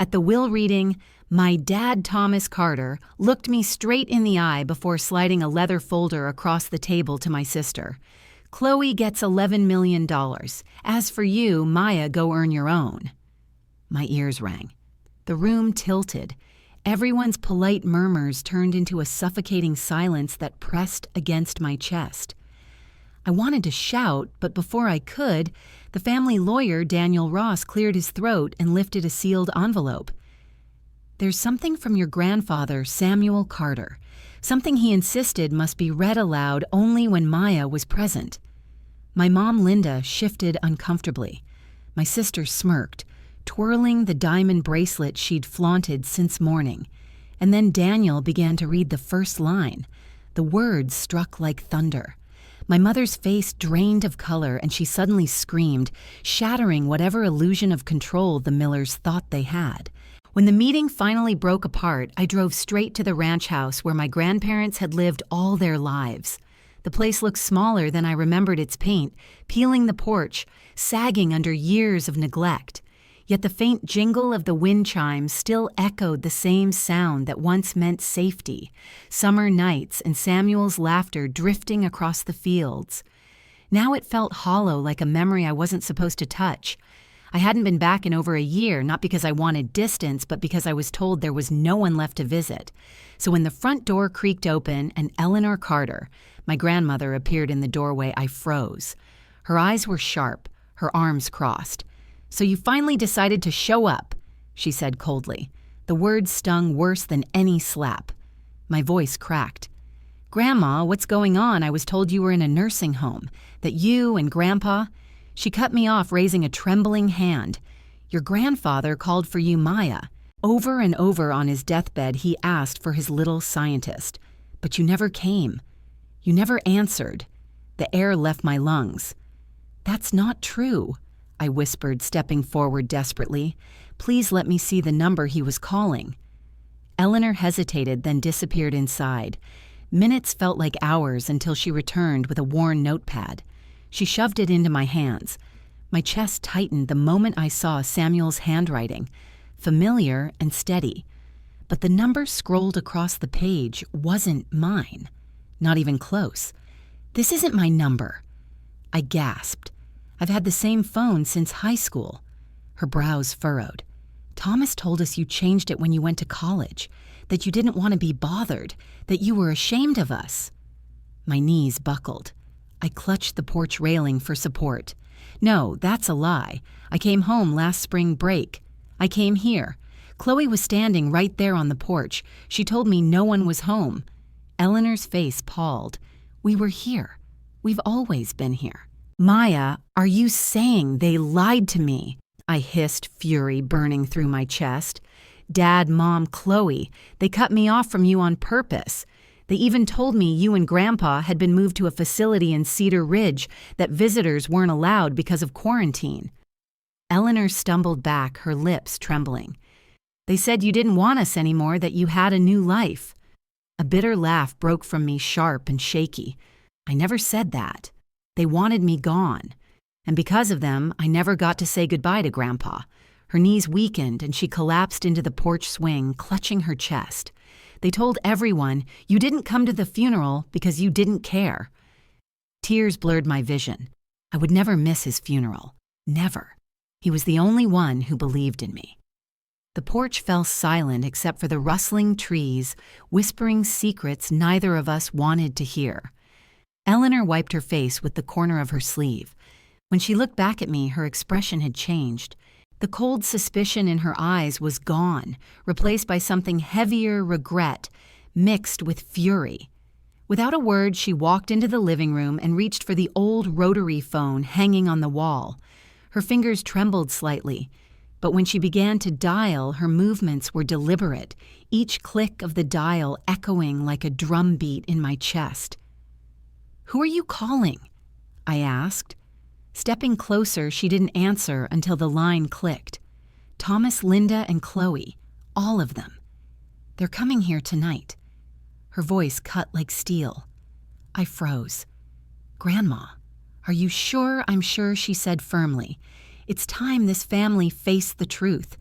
At the will reading, my dad, Thomas Carter, looked me straight in the eye before sliding a leather folder across the table to my sister. Chloe gets $11 million. As for you, Maya, go earn your own. My ears rang. The room tilted. Everyone's polite murmurs turned into a suffocating silence that pressed against my chest. I wanted to shout, but before I could, the family lawyer, Daniel Ross, cleared his throat and lifted a sealed envelope. There's something from your grandfather, Samuel Carter. Something he insisted must be read aloud only when Maya was present. My mom, Linda, shifted uncomfortably. My sister smirked, twirling the diamond bracelet she'd flaunted since morning. And then Daniel began to read the first line. The words struck like thunder. My mother's face drained of color, and she suddenly screamed, shattering whatever illusion of control the Millers thought they had. When the meeting finally broke apart, I drove straight to the ranch house where my grandparents had lived all their lives. The place looked smaller than I remembered its paint, peeling the porch, sagging under years of neglect. Yet the faint jingle of the wind chimes still echoed the same sound that once meant safety, summer nights and Samuel's laughter drifting across the fields. Now it felt hollow, like a memory I wasn't supposed to touch. I hadn't been back in over a year, not because I wanted distance, but because I was told there was no one left to visit. So when the front door creaked open and Eleanor Carter, my grandmother, appeared in the doorway, I froze. Her eyes were sharp, her arms crossed. "So you finally decided to show up," she said coldly. The words stung worse than any slap. My voice cracked. "Grandma, what's going on? I was told you were in a nursing home, that you and Grandpa—" She cut me off, raising a trembling hand. "Your grandfather called for you, Maya. Over and over on his deathbed, he asked for his little scientist. But you never came. You never answered." The air left my lungs. "That's not true," I whispered, stepping forward desperately. "Please let me see the number he was calling." Eleanor hesitated, then disappeared inside. Minutes felt like hours until she returned with a worn notepad. She shoved it into my hands. My chest tightened the moment I saw Samuel's handwriting, familiar and steady. But the number scrolled across the page wasn't mine. Not even close. "This isn't my number." I gasped. "I've had the same phone since high school." Her brows furrowed. "Thomas told us you changed it when you went to college, that you didn't want to be bothered, that you were ashamed of us." My knees buckled. I clutched the porch railing for support. "No, that's a lie. I came home last spring break. I came here. Chloe was standing right there on the porch. She told me no one was home." Eleanor's face palled. "We were here. We've always been here." "Maya, are you saying they lied to me?" I hissed, fury burning through my chest. "Dad, Mom, Chloe, they cut me off from you on purpose. They even told me you and Grandpa had been moved to a facility in Cedar Ridge, that visitors weren't allowed because of quarantine." Eleanor stumbled back, her lips trembling. "They said you didn't want us anymore, that you had a new life." A bitter laugh broke from me, sharp and shaky. "I never said that. They wanted me gone. And because of them, I never got to say goodbye to Grandpa." Her knees weakened and she collapsed into the porch swing, clutching her chest. "They told everyone you didn't come to the funeral because you didn't care." Tears blurred my vision. I would never miss his funeral. Never. He was the only one who believed in me. The porch fell silent except for the rustling trees, whispering secrets neither of us wanted to hear. Eleanor wiped her face with the corner of her sleeve. When she looked back at me, her expression had changed. The cold suspicion in her eyes was gone, replaced by something heavier, regret, mixed with fury. Without a word, she walked into the living room and reached for the old rotary phone hanging on the wall. Her fingers trembled slightly, but when she began to dial, her movements were deliberate, each click of the dial echoing like a drumbeat in my chest. "Who are you calling?" I asked. Stepping closer, she didn't answer until the line clicked. "Thomas, Linda, and Chloe. All of them. They're coming here tonight." Her voice cut like steel. I froze. "Grandma, are you sure?" "I'm sure," she said firmly. "It's time this family faced the truth.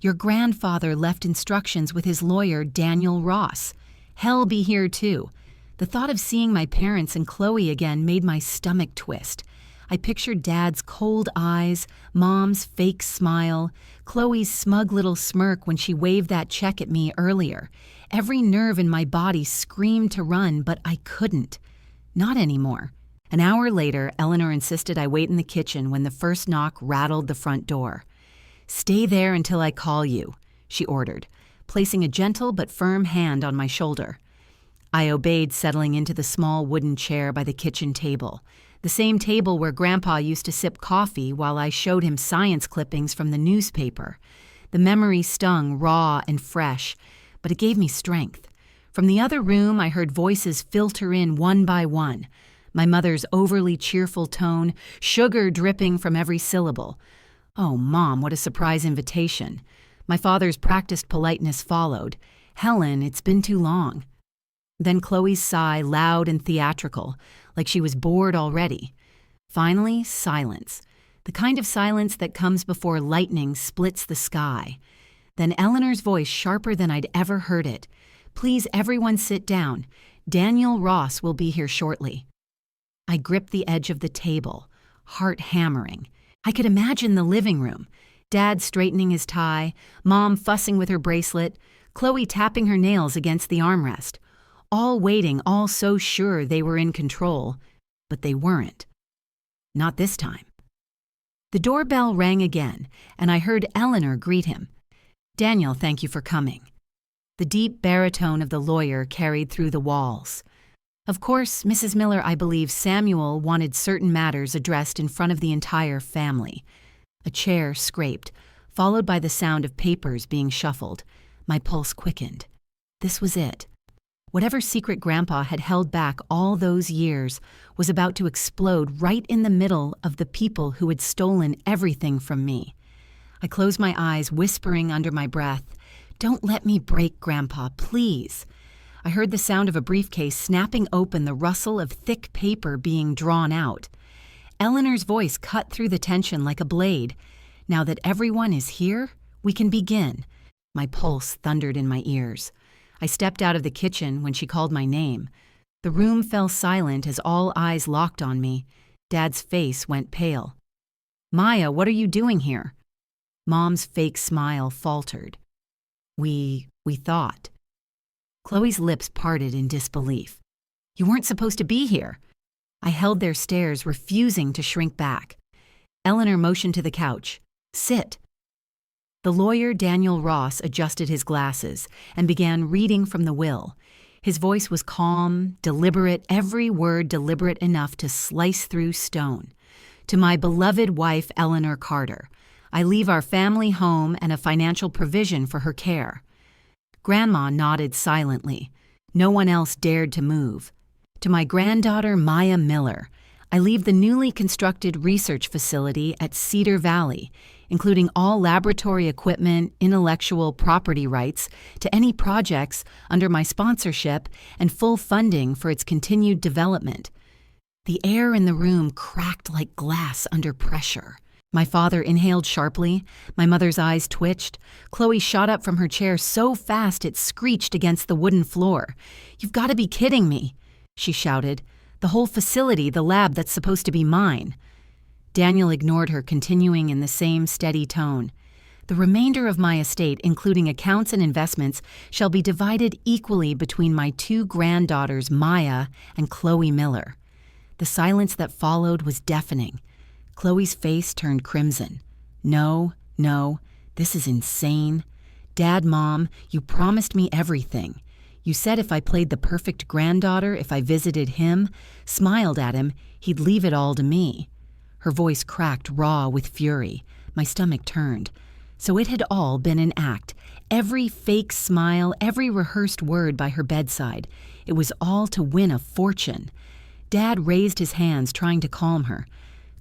Your grandfather left instructions with his lawyer, Daniel Ross. Hell be here too. The thought of seeing my parents and Chloe again made my stomach twist. I pictured Dad's cold eyes, Mom's fake smile, Chloe's smug little smirk when she waved that check at me earlier. Every nerve in my body screamed to run, but I couldn't. Not anymore. An hour later, Eleanor insisted I wait in the kitchen when the first knock rattled the front door. "Stay there until I call you," she ordered, placing a gentle but firm hand on my shoulder. I obeyed, settling into the small wooden chair by the kitchen table, the same table where Grandpa used to sip coffee while I showed him science clippings from the newspaper. The memory stung raw and fresh, but it gave me strength. From the other room, I heard voices filter in one by one. My mother's overly cheerful tone, sugar dripping from every syllable. Oh, Mom, what a surprise invitation. My father's practiced politeness followed. "Helen, it's been too long." Then Chloe's sigh, loud and theatrical, like she was bored already. Finally, silence. The kind of silence that comes before lightning splits the sky. Then Eleanor's voice, sharper than I'd ever heard it. "Please, everyone sit down. Daniel Ross will be here shortly." I gripped the edge of the table, heart hammering. I could imagine the living room. Dad straightening his tie, Mom fussing with her bracelet, Chloe tapping her nails against the armrest. All waiting, all so sure they were in control. But they weren't. Not this time. The doorbell rang again, and I heard Eleanor greet him. "Daniel, thank you for coming." The deep baritone of the lawyer carried through the walls. "Of course, Mrs. Miller, I believe Samuel wanted certain matters addressed in front of the entire family." A chair scraped, followed by the sound of papers being shuffled. My pulse quickened. This was it. Whatever secret Grandpa had held back all those years was about to explode right in the middle of the people who had stolen everything from me. I closed my eyes, whispering under my breath, "Don't let me break, Grandpa, please." I heard the sound of a briefcase snapping open, the rustle of thick paper being drawn out. Eleanor's voice cut through the tension like a blade. "Now that everyone is here, we can begin." My pulse thundered in my ears. I stepped out of the kitchen when she called my name. The room fell silent as all eyes locked on me. Dad's face went pale. "Maya, what are you doing here?" Mom's fake smile faltered. We thought." Chloe's lips parted in disbelief. "You weren't supposed to be here." I held their stares, refusing to shrink back. Eleanor motioned to the couch. "Sit." The lawyer, Daniel Ross, adjusted his glasses and began reading from the will. His voice was calm, deliberate, every word deliberate enough to slice through stone. "To my beloved wife, Eleanor Carter, I leave our family home and a financial provision for her care." Grandma nodded silently. No one else dared to move. "To my granddaughter, Maya Miller, I leave the newly constructed research facility at Cedar Valley, including all laboratory equipment, intellectual property rights to any projects under my sponsorship and full funding for its continued development." The air in the room cracked like glass under pressure. My father inhaled sharply. My mother's eyes twitched. Chloe shot up from her chair so fast it screeched against the wooden floor. "You've got to be kidding me," she shouted. "The whole facility, the lab that's supposed to be mine." Daniel ignored her, continuing in the same steady tone. "The remainder of my estate, including accounts and investments, shall be divided equally between my two granddaughters, Maya and Chloe Miller." The silence that followed was deafening. Chloe's face turned crimson. No, this is insane. "Dad, Mom, you promised me everything. You said if I played the perfect granddaughter, if I visited him, smiled at him, he'd leave it all to me." Her voice cracked raw with fury. My stomach turned. So it had all been an act. Every fake smile, every rehearsed word by her bedside. It was all to win a fortune. Dad raised his hands, trying to calm her.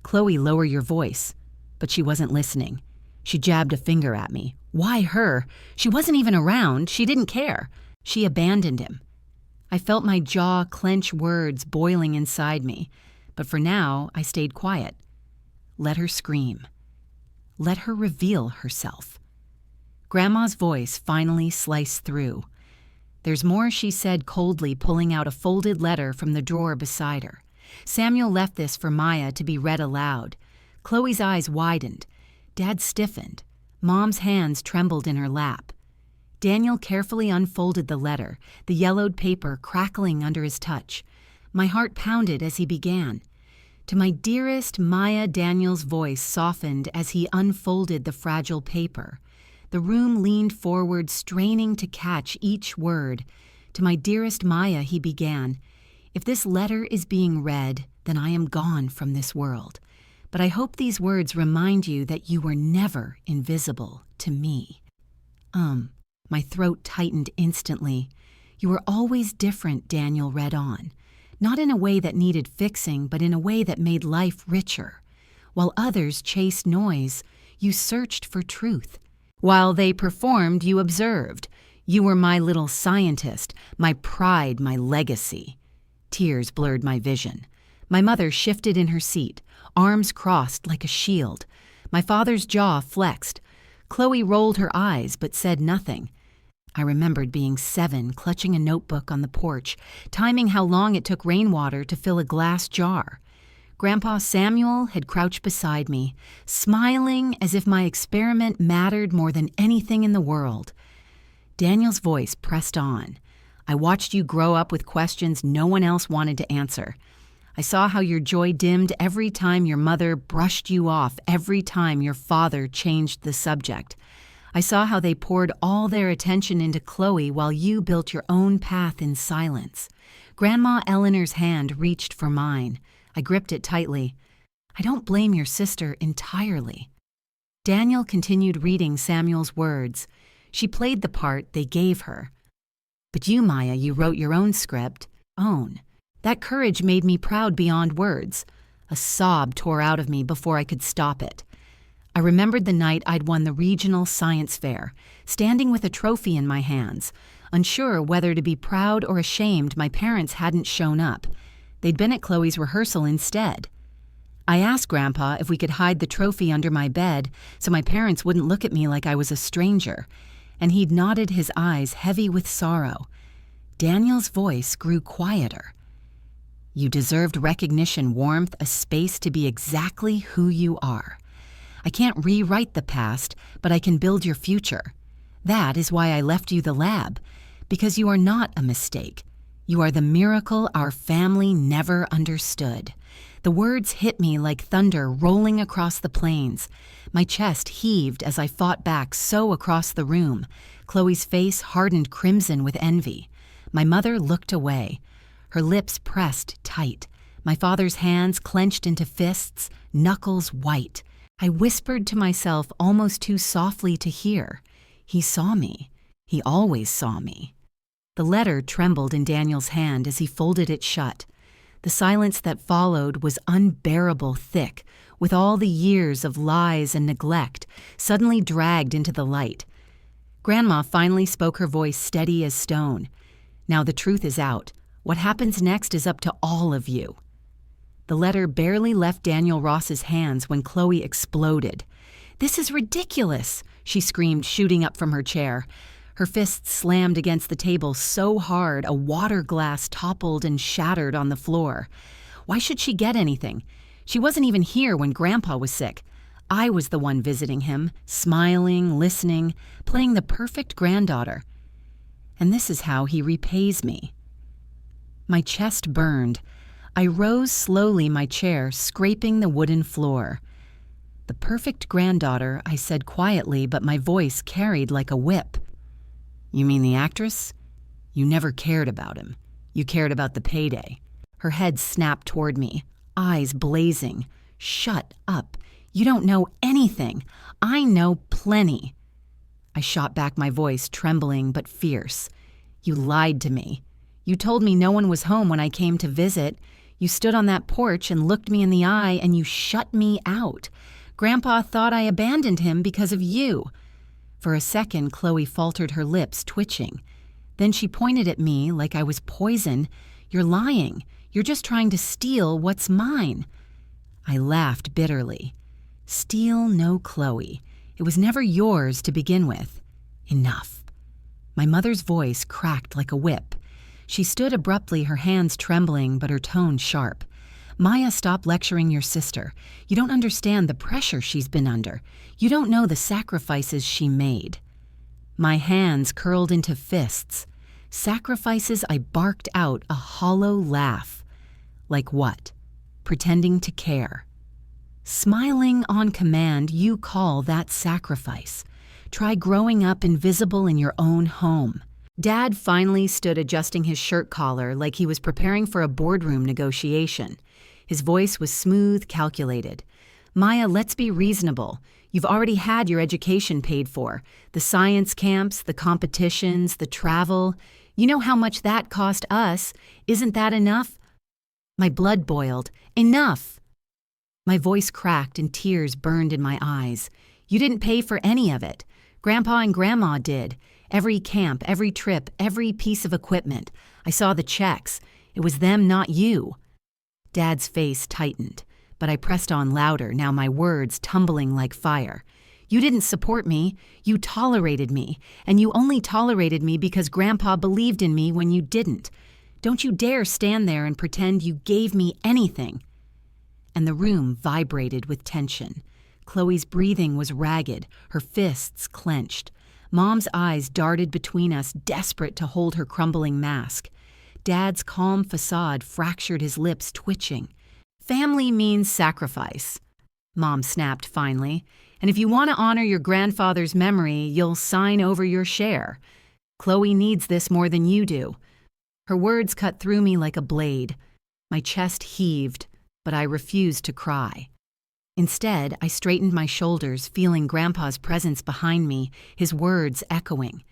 "Chloe, lower your voice." But she wasn't listening. She jabbed a finger at me. Why her? She wasn't even around. She didn't care. She abandoned him. I felt my jaw clench, words boiling inside me. But for now, I stayed quiet. Let her scream. Let her reveal herself. Grandma's voice finally sliced through. "There's more," she said coldly, pulling out a folded letter from the drawer beside her. "Samuel left this for Maya to be read aloud." Chloe's eyes widened. Dad stiffened. Mom's hands trembled in her lap. Daniel carefully unfolded the letter, the yellowed paper crackling under his touch. My heart pounded as he began. "To my dearest Maya," Daniel's voice softened as he unfolded the fragile paper. The room leaned forward, straining to catch each word. "To my dearest Maya," he began, "if this letter is being read, then I am gone from this world. But I hope these words remind you that you were never invisible to me." My throat tightened instantly. "You were always different," Daniel read on. "Not in a way that needed fixing, but in a way that made life richer. While others chased noise, you searched for truth. While they performed, you observed. You were my little scientist, my pride, my legacy." Tears blurred my vision. My mother shifted in her seat, arms crossed like a shield. My father's jaw flexed. Chloe rolled her eyes but said nothing. I remembered being 7, clutching a notebook on the porch, timing how long it took rainwater to fill a glass jar. Grandpa Samuel had crouched beside me, smiling as if my experiment mattered more than anything in the world. Daniel's voice pressed on. "I watched you grow up with questions no one else wanted to answer. I saw how your joy dimmed every time your mother brushed you off, every time your father changed the subject. I saw how they poured all their attention into Chloe while you built your own path in silence." Grandma Eleanor's hand reached for mine. I gripped it tightly. "I don't blame your sister entirely." Daniel continued reading Samuel's words. She played the part they gave her. "But you, Maya, you wrote your own script. Own. That courage made me proud beyond words." A sob tore out of me before I could stop it. I remembered the night I'd won the regional science fair, standing with a trophy in my hands. Unsure whether to be proud or ashamed, my parents hadn't shown up. They'd been at Chloe's rehearsal instead. I asked Grandpa if we could hide the trophy under my bed so my parents wouldn't look at me like I was a stranger, and he'd nodded, his eyes heavy with sorrow. Daniel's voice grew quieter. "You deserved recognition, warmth, a space to be exactly who you are. I can't rewrite the past, but I can build your future. That is why I left you the lab, because you are not a mistake. You are the miracle our family never understood." The words hit me like thunder rolling across the plains. My chest heaved as I fought back so across the room. Chloe's face hardened crimson with envy. My mother looked away. Her lips pressed tight. My father's hands clenched into fists, knuckles white. I whispered to myself almost too softly to hear. He saw me. He always saw me. The letter trembled in Daniel's hand as he folded it shut. The silence that followed was unbearable thick, with all the years of lies and neglect suddenly dragged into the light. Grandma finally spoke, her voice steady as stone. "Now the truth is out. What happens next is up to all of you." The letter barely left Daniel Ross's hands when Chloe exploded. "This is ridiculous," she screamed, shooting up from her chair. Her fists slammed against the table so hard a water glass toppled and shattered on the floor. Why should she get anything? She wasn't even here when Grandpa was sick. I was the one visiting him, smiling, listening, playing the perfect granddaughter. And this is how he repays me. My chest burned. I rose slowly, my chair scraping the wooden floor. "The perfect granddaughter," I said quietly, but my voice carried like a whip. "You mean the actress? You never cared about him. You cared about the payday." Her head snapped toward me, eyes blazing. "Shut up. You don't know anything. I know plenty." I shot back, my voice trembling but fierce. "You lied to me. You told me no one was home when I came to visit. You stood on that porch and looked me in the eye, and you shut me out. Grandpa thought I abandoned him because of you." For a second, Chloe faltered, her lips twitching. Then she pointed at me like I was poison. "You're lying. You're just trying to steal what's mine." I laughed bitterly. "Steal no Chloe. It was never yours to begin with. Enough. My mother's voice cracked like a whip. She stood abruptly, her hands trembling, but her tone sharp. Maya, stop lecturing your sister. You don't understand the pressure she's been under. You don't know the sacrifices she made. My hands curled into fists. Sacrifices, I barked out, a hollow laugh. Like what? Pretending to care. Smiling on command, you call that sacrifice. Try growing up invisible in your own home. Dad finally stood adjusting his shirt collar like he was preparing for a boardroom negotiation. His voice was smooth, calculated. Maya, let's be reasonable. You've already had your education paid for. The science camps, the competitions, the travel. You know how much that cost us. Isn't that enough? My blood boiled. Enough! My voice cracked and tears burned in my eyes. You didn't pay for any of it. Grandpa and Grandma did. Every camp, every trip, every piece of equipment. I saw the checks. It was them, not you. Dad's face tightened, but I pressed on louder, now my words tumbling like fire. You didn't support me. You tolerated me. And you only tolerated me because Grandpa believed in me when you didn't. Don't you dare stand there and pretend you gave me anything. And the room vibrated with tension. Chloe's breathing was ragged, her fists clenched. Mom's eyes darted between us, desperate to hold her crumbling mask. Dad's calm facade fractured, his lips twitching. Family means sacrifice, Mom snapped finally. And if you want to honor your grandfather's memory, you'll sign over your share. Chloe needs this more than you do. Her words cut through me like a blade. My chest heaved, but I refused to cry. Instead, I straightened my shoulders, feeling Grandpa's presence behind me, his words echoing.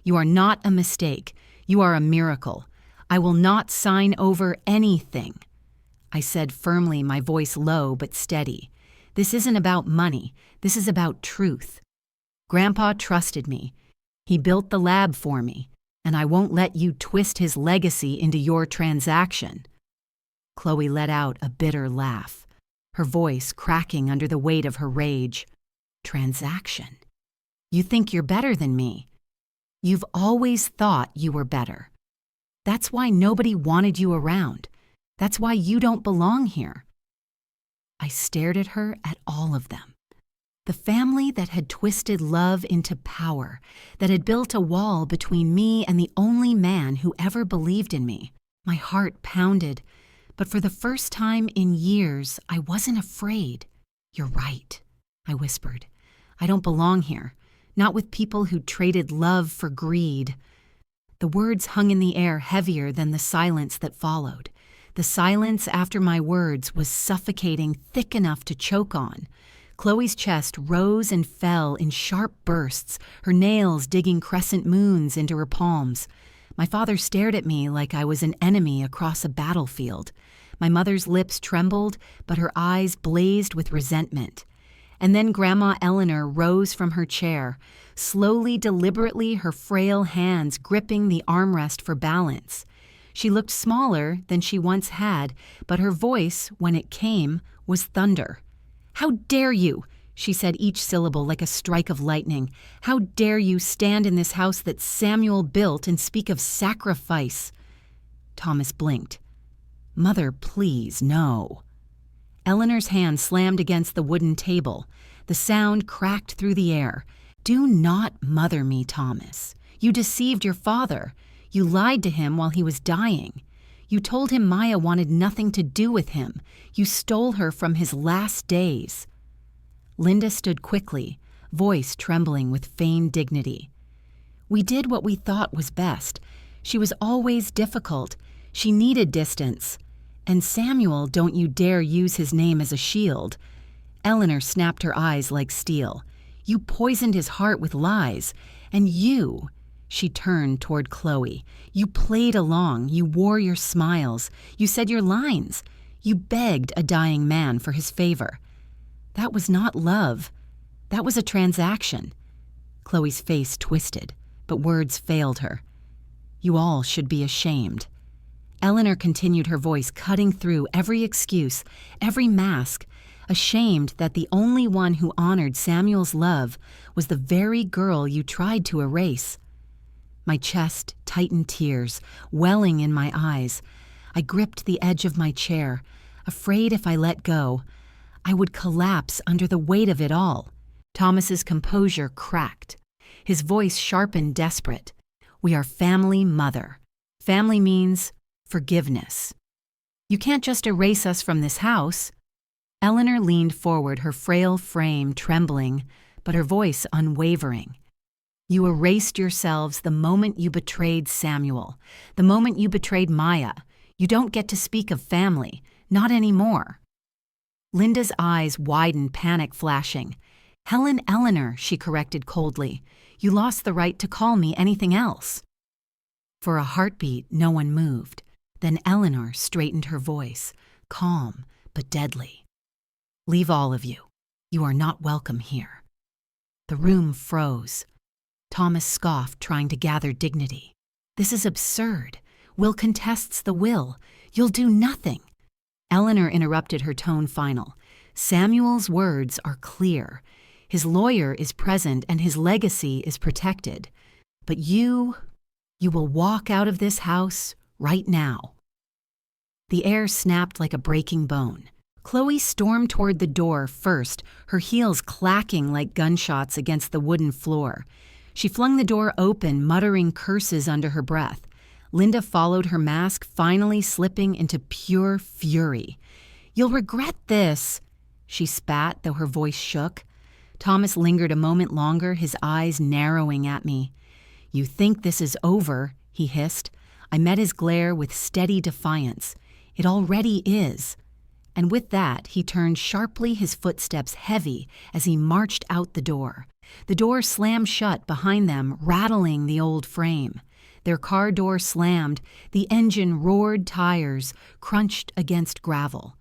You are not a mistake. You are a miracle. I will not sign over anything. I said firmly, my voice low but steady. This isn't about money. This is about truth. Grandpa trusted me. He built the lab for me, and I won't let you twist his legacy into your transaction. Chloe let out a bitter laugh, her voice cracking under the weight of her rage. Transaction? You think you're better than me. You've always thought you were better. That's why nobody wanted you around. That's why you don't belong here. I stared at her, at all of them. The family that had twisted love into power, that had built a wall between me and the only man who ever believed in me. My heart pounded, but for the first time in years, I wasn't afraid. You're right, I whispered. I don't belong here, not with people who traded love for greed. The words hung in the air heavier than the silence that followed. The silence after my words was suffocating, thick enough to choke on. Chloe's chest rose and fell in sharp bursts, her nails digging crescent moons into her palms. My father stared at me like I was an enemy across a battlefield. My mother's lips trembled, but her eyes blazed with resentment. And then Grandma Eleanor rose from her chair, slowly, deliberately, her frail hands gripping the armrest for balance. She looked smaller than she once had, but her voice, when it came, was thunder. "How dare you?" she said, each syllable like a strike of lightning. "How dare you stand in this house that Samuel built and speak of sacrifice?" Thomas blinked. "Mother, please, no." Eleanor's hand slammed against the wooden table. The sound cracked through the air. "Do not mother me, Thomas. You deceived your father. You lied to him while he was dying. You told him Maya wanted nothing to do with him. You stole her from his last days." Linda stood quickly, voice trembling with feigned dignity. "We did what we thought was best. She was always difficult. She needed distance. And Samuel, don't you dare use his name as a shield." Eleanor snapped her eyes like steel. "You poisoned his heart with lies. And you," she turned toward Chloe, "you played along. You wore your smiles. You said your lines. You begged a dying man for his favor. That was not love. That was a transaction." Chloe's face twisted, but words failed her. "You all should be ashamed." Eleanor continued, her voice cutting through every excuse, every mask. ashamed that the only one who honored Samuel's love was the very girl you tried to erase. My chest tightened, tears welling in my eyes. I gripped the edge of my chair, afraid if I let go, I would collapse under the weight of it all. Thomas's composure cracked. His voice sharpened, desperate. "We are family, Mother. Family means forgiveness. You can't just erase us from this house." Eleanor leaned forward, her frail frame trembling, but her voice unwavering. "You erased yourselves the moment you betrayed Samuel, the moment you betrayed Maya. You don't get to speak of family, not anymore." Linda's eyes widened, panic flashing. "Helen Eleanor," she corrected coldly. "You lost the right to call me anything else." For a heartbeat, no one moved. Then Eleanor straightened her voice, calm but deadly. "Leave, all of you. You are not welcome here." The room froze. Thomas scoffed, trying to gather dignity. "This is absurd. Will contests the will. You'll do nothing." Eleanor interrupted, her tone final. "Samuel's words are clear. His lawyer is present and his legacy is protected. But you will walk out of this house right now." The air snapped like a breaking bone. Chloe stormed toward the door first, her heels clacking like gunshots against the wooden floor. She flung the door open, muttering curses under her breath. Linda followed, her mask finally slipping into pure fury. "You'll regret this," she spat, though her voice shook. Thomas lingered a moment longer, his eyes narrowing at me. "You think this is over," he hissed. I met his glare with steady defiance. "It already is." And with that, he turned sharply, his footsteps heavy as he marched out the door. The door slammed shut behind them, rattling the old frame. Their car door slammed, the engine roared, tires crunched against gravel.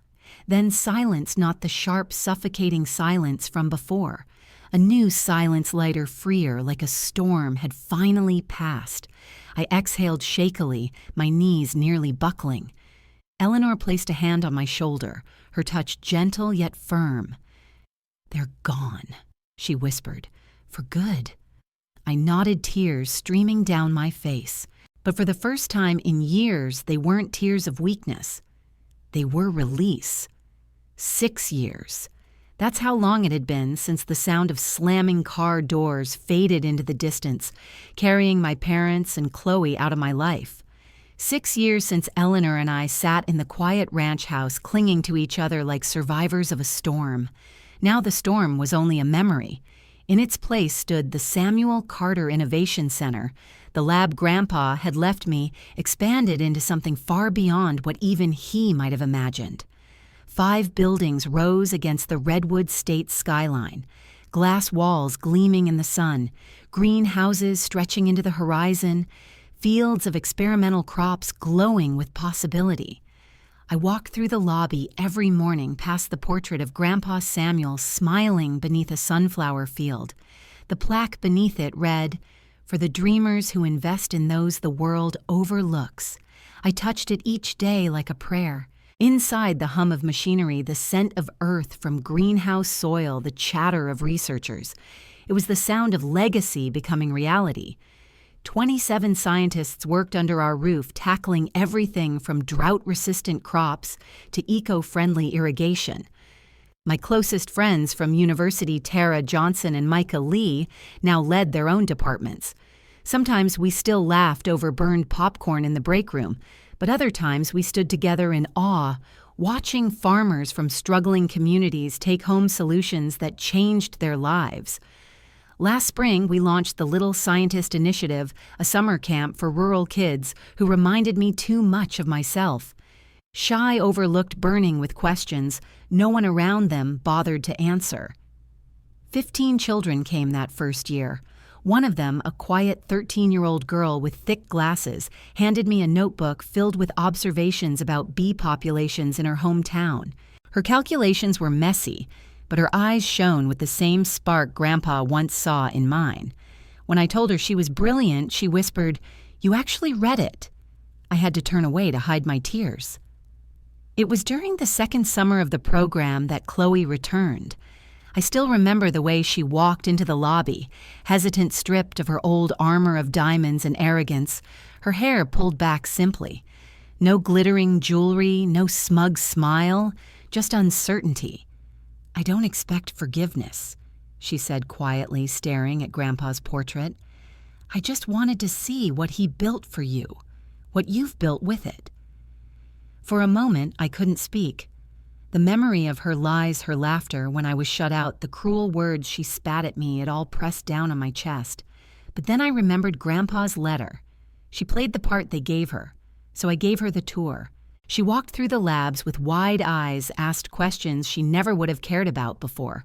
Then silence, not the sharp, suffocating silence from before. A new silence, lighter, freer, like a storm had finally passed. I exhaled shakily, my knees nearly buckling. Eleanor placed a hand on my shoulder, her touch gentle yet firm. "They're gone," she whispered. "For good." I nodded, tears streaming down my face. But for the first time in years, they weren't tears of weakness. They were release. 6 years. That's how long it had been since the sound of slamming car doors faded into the distance, carrying my parents and Chloe out of my life. 6 years since Eleanor and I sat in the quiet ranch house, clinging to each other like survivors of a storm. Now the storm was only a memory. In its place stood the Samuel Carter Innovation Center. The lab Grandpa had left me expanded into something far beyond what even he might have imagined. 5 buildings rose against the Redwood State skyline, glass walls gleaming in the sun, green houses stretching into the horizon, fields of experimental crops glowing with possibility. I walked through the lobby every morning past the portrait of Grandpa Samuel smiling beneath a sunflower field. The plaque beneath it read, "For the dreamers who invest in those the world overlooks." I touched it each day like a prayer. Inside the hum of machinery, the scent of earth from greenhouse soil, the chatter of researchers. It was the sound of legacy becoming reality. 27 scientists worked under our roof, tackling everything from drought-resistant crops to eco-friendly irrigation. My closest friends from university, Tara Johnson and Micah Lee, now led their own departments. Sometimes we still laughed over burned popcorn in the break room, but other times we stood together in awe, watching farmers from struggling communities take home solutions that changed their lives. Last spring, we launched the Little Scientist Initiative, a summer camp for rural kids who reminded me too much of myself. Shy, overlooked, burning with questions, no one around them bothered to answer. 15 children came that first year. One of them, a quiet 13-year-old girl with thick glasses, handed me a notebook filled with observations about bee populations in her hometown. Her calculations were messy, but her eyes shone with the same spark Grandpa once saw in mine. When I told her she was brilliant, she whispered, "You actually read it." I had to turn away to hide my tears. It was during the second summer of the program that Chloe returned. I still remember the way she walked into the lobby, hesitant, stripped of her old armor of diamonds and arrogance, her hair pulled back simply. No glittering jewelry, no smug smile, just uncertainty. "I don't expect forgiveness," she said quietly, staring at Grandpa's portrait. "I just wanted to see what he built for you, what you've built with it." For a moment, I couldn't speak. The memory of her lies, her laughter when I was shut out, the cruel words she spat at me, it all pressed down on my chest. But then I remembered Grandpa's letter. She played the part they gave her, so I gave her the tour. She walked through the labs with wide eyes, asked questions she never would have cared about before,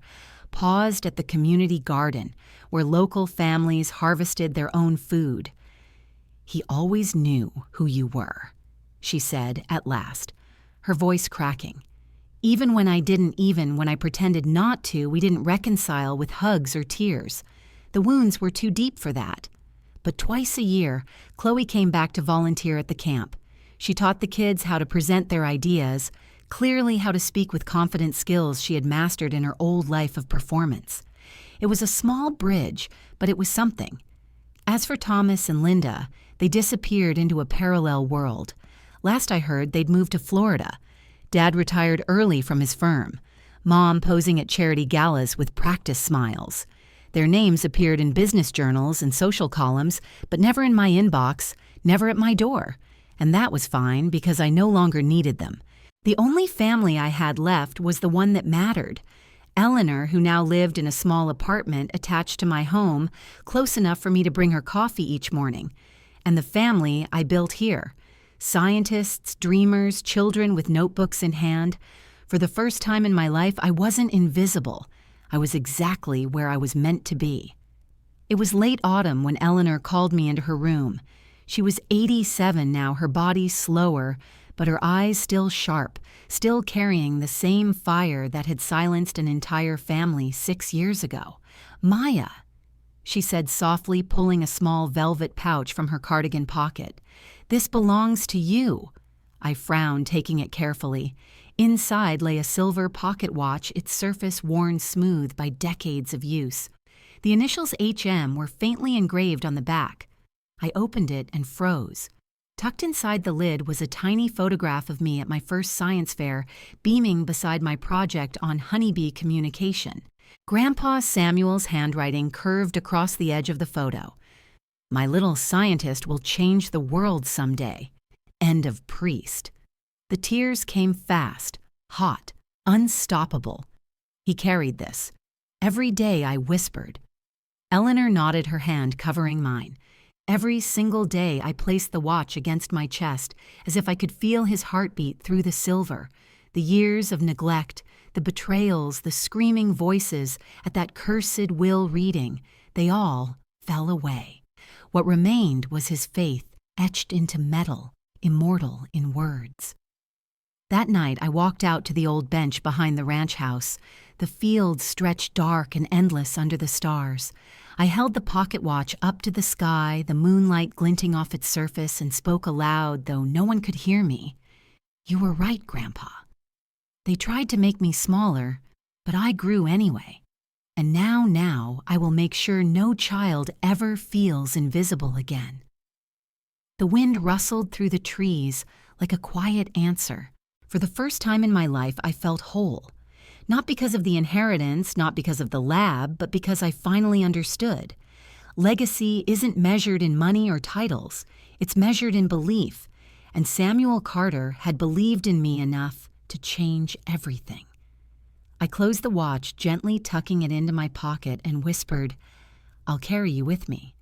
paused at the community garden, where local families harvested their own food. "He always knew who you were," she said at last, her voice cracking. Even when I pretended not to, we didn't reconcile with hugs or tears. The wounds were too deep for that. But twice a year, Chloe came back to volunteer at the camp. She taught the kids how to present their ideas, clearly how to speak with confident skills she had mastered in her old life of performance. It was a small bridge, but it was something. As for Thomas and Linda, they disappeared into a parallel world. Last I heard, they'd moved to Florida. Dad retired early from his firm. Mom posing at charity galas with practice smiles. Their names appeared in business journals and social columns, but never in my inbox, never at my door. And that was fine because I no longer needed them. The only family I had left was the one that mattered. Eleanor, who now lived in a small apartment attached to my home, close enough for me to bring her coffee each morning. And the family I built here. Scientists, dreamers, children with notebooks in hand. For the first time in my life, I wasn't invisible. I was exactly where I was meant to be. It was late autumn when Eleanor called me into her room. She was 87 now, her body slower, but her eyes still sharp, still carrying the same fire that had silenced an entire family 6 years ago. "Maya," she said softly, pulling a small velvet pouch from her cardigan pocket. "This belongs to you." I frowned, taking it carefully. Inside lay a silver pocket watch, its surface worn smooth by decades of use. The initials HM were faintly engraved on the back. I opened it and froze. Tucked inside the lid was a tiny photograph of me at my first science fair, beaming beside my project on honeybee communication. Grandpa Samuel's handwriting curved across the edge of the photo. "My little scientist will change the world someday. End of priest." The tears came fast, hot, unstoppable. He carried this. Every day I whispered. Eleanor nodded, her hand covering mine. Every single day I placed the watch against my chest, as if I could feel his heartbeat through the silver. The years of neglect, the betrayals, the screaming voices at that cursed will reading, they all fell away. What remained was his faith, etched into metal, immortal in words. That night I walked out to the old bench behind the ranch house. The fields stretched dark and endless under the stars. I held the pocket watch up to the sky, the moonlight glinting off its surface, and spoke aloud, though no one could hear me. "You were right, Grandpa. They tried to make me smaller, but I grew anyway. And now I will make sure no child ever feels invisible again." The wind rustled through the trees like a quiet answer. For the first time in my life, I felt whole. Not because of the inheritance, not because of the lab, but because I finally understood. Legacy isn't measured in money or titles. It's measured in belief. And Samuel Carter had believed in me enough to change everything. I closed the watch, gently tucking it into my pocket, and whispered, "I'll carry you with me."